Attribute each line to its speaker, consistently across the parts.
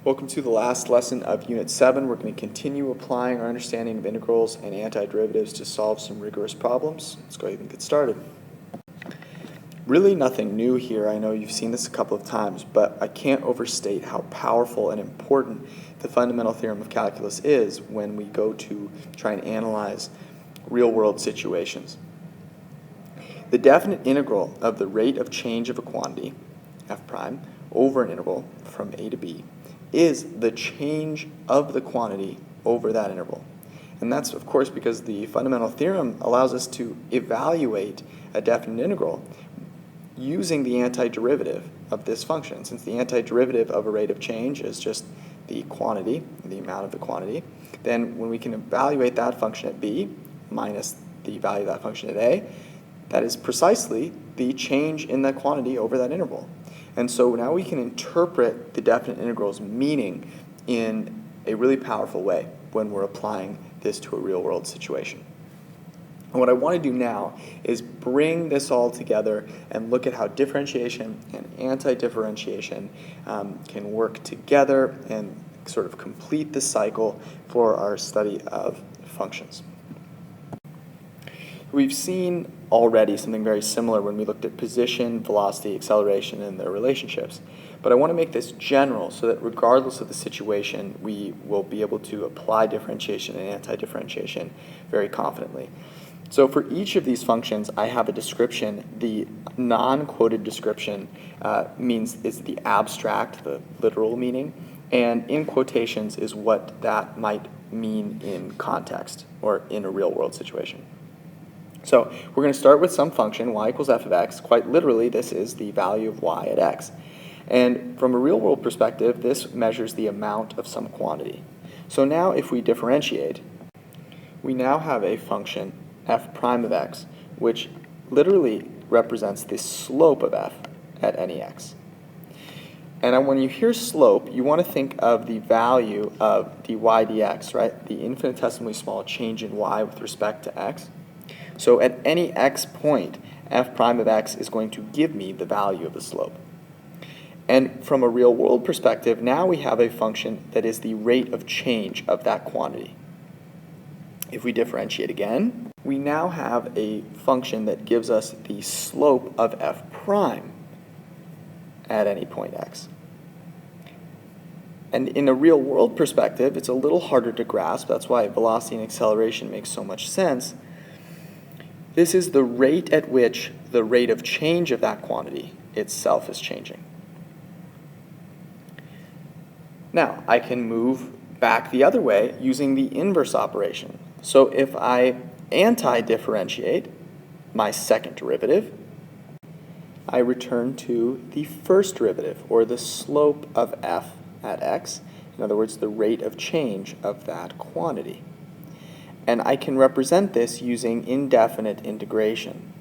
Speaker 1: Welcome to the last lesson of Unit 7. We're going to continue applying our understanding of integrals and antiderivatives to solve some rigorous problems. Let's go ahead and get started. Really nothing new here. I know you've seen this a couple of times, but I can't overstate how powerful and important the fundamental theorem of calculus is when we go to try and analyze real-world situations. The definite integral of the rate of change of a quantity, f prime, over an interval from a to b, is the change of the quantity over that interval. And that's, of course, because the fundamental theorem allows us to evaluate a definite integral using the antiderivative of this function. Since the antiderivative of a rate of change is just the quantity, the amount of the quantity, then when we can evaluate that function at b minus the value of that function at a, that is precisely the change in that quantity over that interval. And so now we can interpret the definite integral's meaning in a really powerful way when we're applying this to a real-world situation. And what I want to do now is bring this all together and look at how differentiation and anti-differentiation can work together and sort of complete the cycle for our study of functions. We've seen already something very similar when we looked at position, velocity, acceleration, and their relationships. But I want to make this general so that regardless of the situation, we will be able to apply differentiation and anti-differentiation very confidently. So for each of these functions, I have a description. The non-quoted description is the abstract, the literal meaning, and in quotations is what that might mean in context or in a real-world situation. So we're going to start with some function, y equals f of x. Quite literally, this is the value of y at x. And from a real-world perspective, this measures the amount of some quantity. So now if we differentiate, we now have a function, f prime of x, which literally represents the slope of f at any x. And when you hear slope, you want to think of the value of dy dx, right? The infinitesimally small change in y with respect to x. So at any x point, f prime of x is going to give me the value of the slope. And from a real-world perspective, now we have a function that is the rate of change of that quantity. If we differentiate again, we now have a function that gives us the slope of f prime at any point x. And in a real-world perspective, it's a little harder to grasp. That's why velocity and acceleration makes so much sense. This is the rate at which the rate of change of that quantity itself is changing. Now, I can move back the other way using the inverse operation. So if I anti-differentiate my second derivative, I return to the first derivative, or the slope of f at x. In other words, the rate of change of that quantity. And I can represent this using indefinite integration.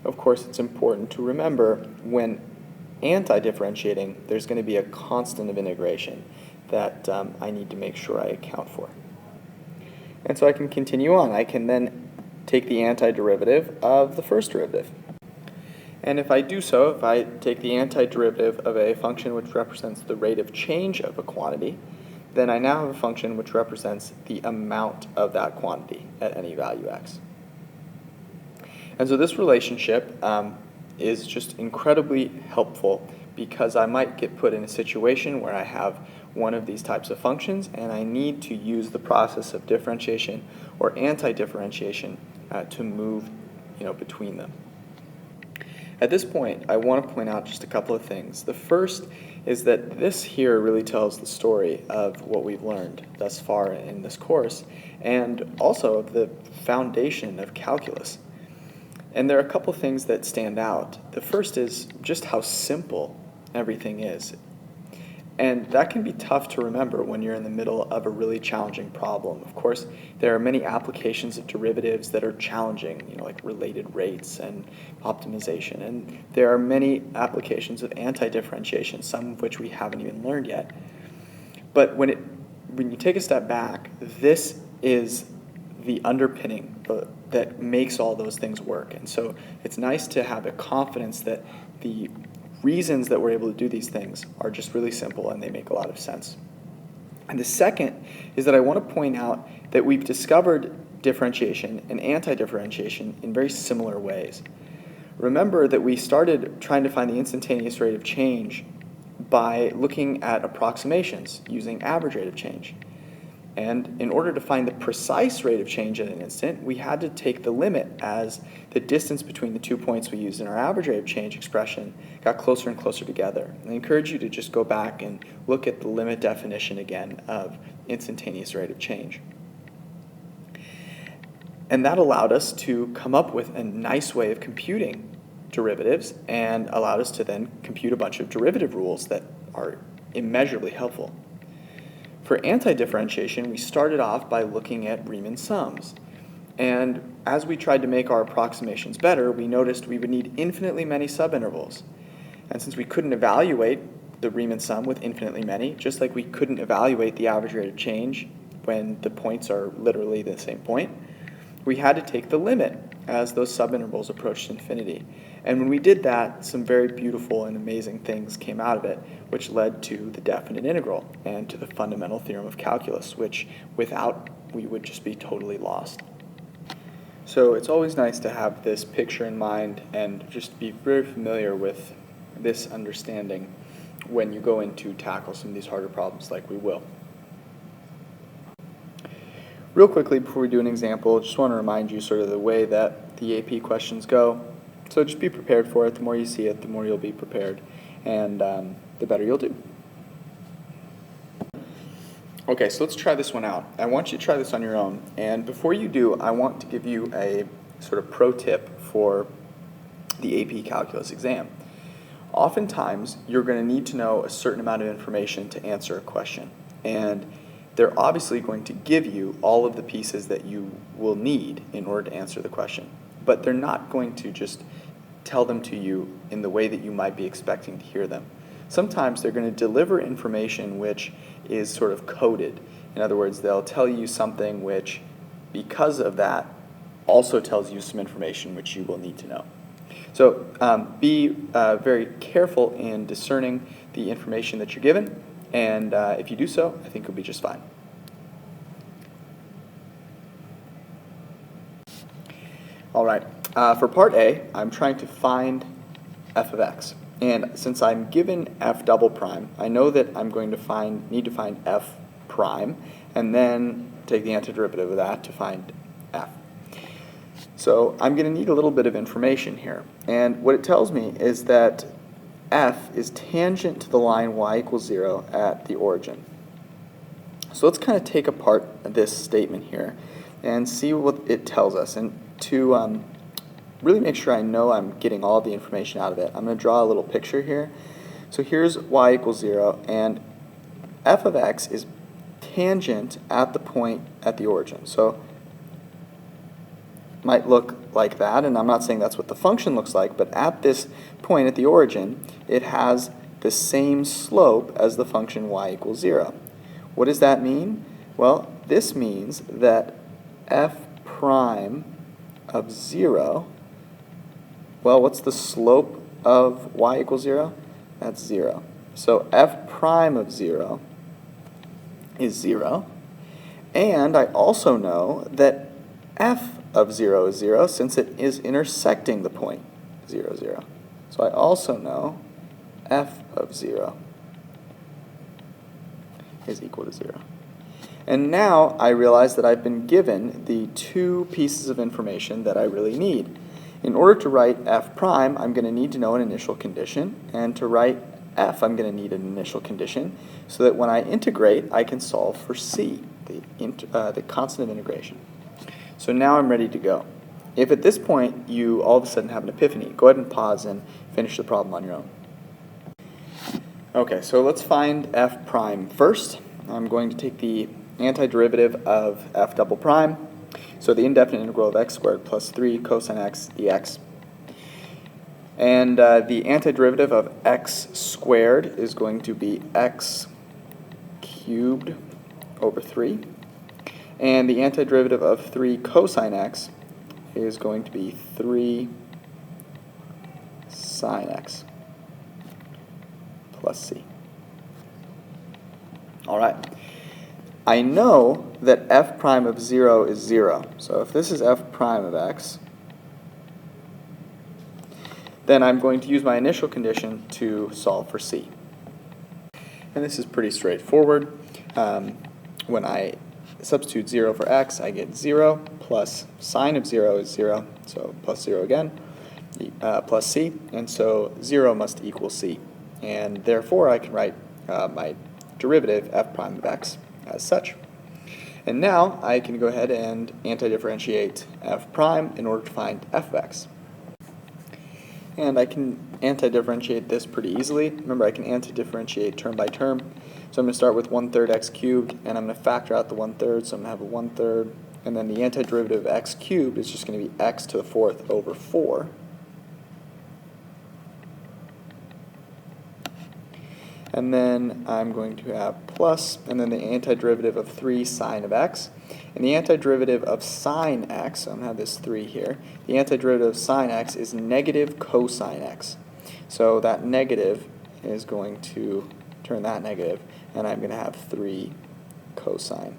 Speaker 1: Of course, it's important to remember when anti-differentiating, there's going to be a constant of integration that I need to make sure I account for. And so I can continue on. I can then take the antiderivative of the first derivative. And if I do so, if I take the antiderivative of a function which represents the rate of change of a quantity, then I now have a function which represents the amount of that quantity at any value x. And so this relationship is just incredibly helpful because I might get put in a situation where I have one of these types of functions and I need to use the process of differentiation or anti-differentiation to move between them. At this point, I want to point out just a couple of things. The first is that this here really tells the story of what we've learned thus far in this course, and also of the foundation of calculus. And there are a couple of things that stand out. The first is just how simple everything is. And that can be tough to remember when you're in the middle of a really challenging problem. Of course, there are many applications of derivatives that are challenging, like related rates and optimization. And there are many applications of anti-differentiation, some of which we haven't even learned yet. But when you take a step back, this is the underpinning that makes all those things work. And so it's nice to have a confidence that the reasons that we're able to do these things are just really simple and they make a lot of sense. And the second is that I want to point out that we've discovered differentiation and anti-differentiation in very similar ways. Remember that we started trying to find the instantaneous rate of change by looking at approximations using average rate of change. And in order to find the precise rate of change at an instant, we had to take the limit as the distance between the 2 points we used in our average rate of change expression got closer and closer together. And I encourage you to just go back and look at the limit definition again of instantaneous rate of change. And that allowed us to come up with a nice way of computing derivatives and allowed us to then compute a bunch of derivative rules that are immeasurably helpful. For anti-differentiation, we started off by looking at Riemann sums. And as we tried to make our approximations better, we noticed we would need infinitely many subintervals. And since we couldn't evaluate the Riemann sum with infinitely many, just like we couldn't evaluate the average rate of change when the points are literally the same point, we had to take the limit as those subintervals approached infinity. And when we did that, some very beautiful and amazing things came out of it, which led to the definite integral and to the fundamental theorem of calculus, which without we would just be totally lost. So it's always nice to have this picture in mind and just be very familiar with this understanding when you go in to tackle some of these harder problems like we will. Real quickly, before we do an example, just want to remind you sort of the way that the AP questions go. So just be prepared for it. The more you see it, the more you'll be prepared, and the better you'll do. Okay, so let's try this one out. I want you to try this on your own, and before you do, I want to give you a sort of pro tip for the AP Calculus exam. Oftentimes, you're going to need to know a certain amount of information to answer a question, and they're obviously going to give you all of the pieces that you will need in order to answer the question. But they're not going to just tell them to you in the way that you might be expecting to hear them. Sometimes they're going to deliver information which is sort of coded. In other words, they'll tell you something which, because of that, also tells you some information which you will need to know. So be very careful in discerning the information that you're given, and if you do so, I think you'll be just fine. All right, for part A, I'm trying to find f of x. And since I'm given f double prime, I know that I'm going to need to find f prime, and then take the antiderivative of that to find f. So I'm going to need a little bit of information here. And what it tells me is that f is tangent to the line y equals 0 at the origin. So let's kind of take apart this statement here and see what it tells us. And to really make sure I know I'm getting all the information out of it, I'm going to draw a little picture here. So here's y equals 0, and f of x is tangent at the point at the origin. So it might look like that, and I'm not saying that's what the function looks like, but at this point at the origin, it has the same slope as the function y equals 0. What does that mean? Well, this means that f prime of 0, well, what's the slope of y equals 0? That's 0. So f prime of 0 is 0. And I also know that f of 0 is 0 since it is intersecting the point 0, 0. So I also know f of 0 is equal to 0. And now I realize that I've been given the two pieces of information that I really need. In order to write f prime, I'm going to need to know an initial condition, and to write f, I'm going to need an initial condition, so that when I integrate, I can solve for c, the constant of integration. So now I'm ready to go. If at this point you all of a sudden have an epiphany, go ahead and pause and finish the problem on your own. Okay, so let's find f prime first. I'm going to take the antiderivative of f double prime, so the indefinite integral of x squared plus 3 cosine x dx. And the antiderivative of x squared is going to be x cubed over 3. And the antiderivative of 3 cosine x is going to be 3 sine x. plus c. All right. I know that f prime of 0 is 0. So if this is f prime of x, then I'm going to use my initial condition to solve for c. And this is pretty straightforward. When I substitute 0 for x, I get 0 plus sine of 0 is 0, so plus 0 again, plus c, and so 0 must equal c. And therefore, I can write my derivative f prime of x as such. And now I can go ahead and anti-differentiate f prime in order to find f of x. And I can anti-differentiate this pretty easily. Remember, I can anti-differentiate term by term. So I'm going to start with 1/3 x cubed, and I'm going to factor out the 1/3, so I'm going to have a 1/3, and then the antiderivative of x cubed is just going to be x to the 4th over 4. And then I'm going to have plus, and then the antiderivative of 3 sine of x. And the antiderivative of sine x, so I'm going to have this 3 here, the antiderivative of sine x is negative cosine x. So that negative is going to turn that negative, and I'm going to have 3 cosine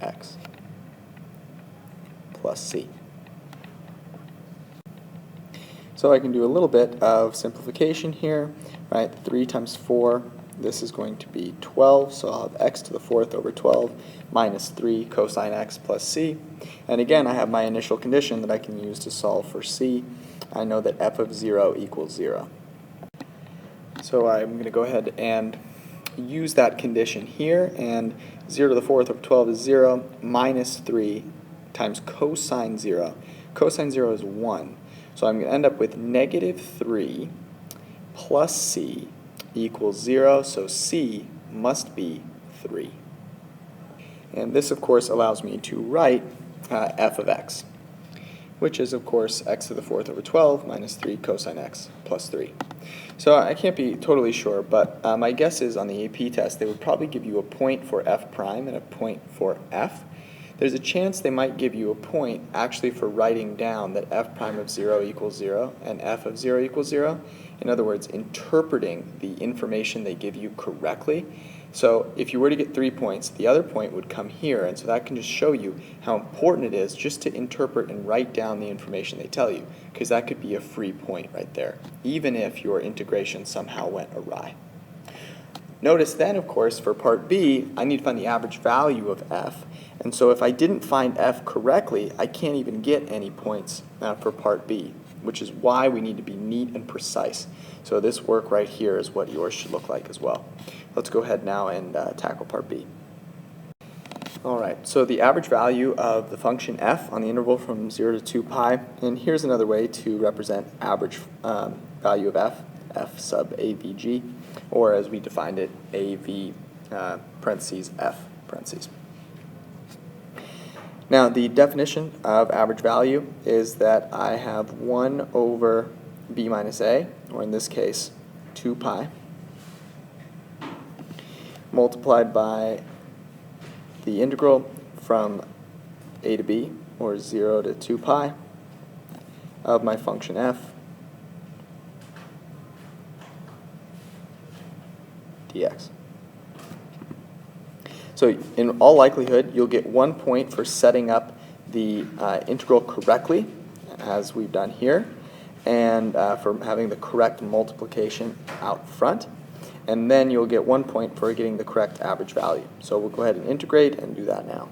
Speaker 1: x plus c. So I can do a little bit of simplification here, right? 3 times 4, this is going to be 12, so I'll have x to the 4th over 12 minus 3 cosine x plus c. And again, I have my initial condition that I can use to solve for c. I know that f of 0 equals 0. So I'm going to go ahead and use that condition here, and 0 to the 4th over 12 is 0, minus 3 times cosine 0. Cosine 0 is 1. So I'm going to end up with negative 3 plus c equals 0, so c must be 3. And this, of course, allows me to write f of x, which is, of course, x to the 4th over 12 minus 3 cosine x plus 3. So I can't be totally sure, but my guess is on the AP test they would probably give you a point for f prime and a point for f. There's a chance they might give you a point actually for writing down that f prime of 0 equals 0 and f of 0 equals 0. In other words, interpreting the information they give you correctly. So if you were to get 3 points, the other point would come here, and so that can just show you how important it is just to interpret and write down the information they tell you, because that could be a free point right there, even if your integration somehow went awry. Notice then, of course, for part B, I need to find the average value of f, and so if I didn't find f correctly, I can't even get any points for part B, which is why we need to be neat and precise. So this work right here is what yours should look like as well. Let's go ahead now and tackle part B. All right, so the average value of the function f on the interval from 0 to 2 pi, and here's another way to represent average value of f sub avg, or as we defined it, av parentheses f parentheses. Now the definition of average value is that I have 1 over b minus a, or in this case 2 pi, multiplied by the integral from a to b, or 0 to 2 pi, of my function f dx. So in all likelihood, you'll get 1 point for setting up the integral correctly, as we've done here, and for having the correct multiplication out front. And then you'll get 1 point for getting the correct average value. So we'll go ahead and integrate and do that now.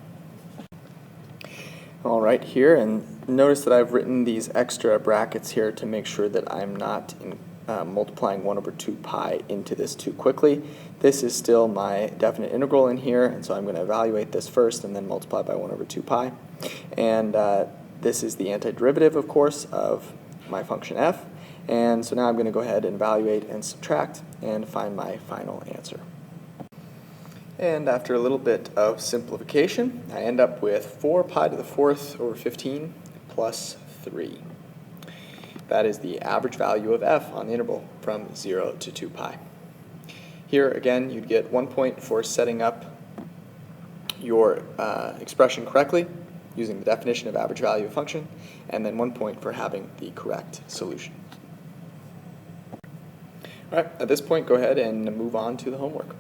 Speaker 1: All right, here, and notice that I've written these extra brackets here to make sure that I'm not multiplying 1 over 2 pi into this too quickly. This is still my definite integral in here, and so I'm going to evaluate this first and then multiply by 1 over 2 pi. And this is the antiderivative, of course, of my function f. And so now I'm going to go ahead and evaluate and subtract and find my final answer. And after a little bit of simplification, I end up with 4 pi to the 4th over 15 plus 3. That is the average value of f on the interval from 0 to 2 pi. Here, again, you'd get 1 point for setting up your expression correctly, using the definition of average value of function, and then 1 point for having the correct solution. All right, at this point, go ahead and move on to the homework.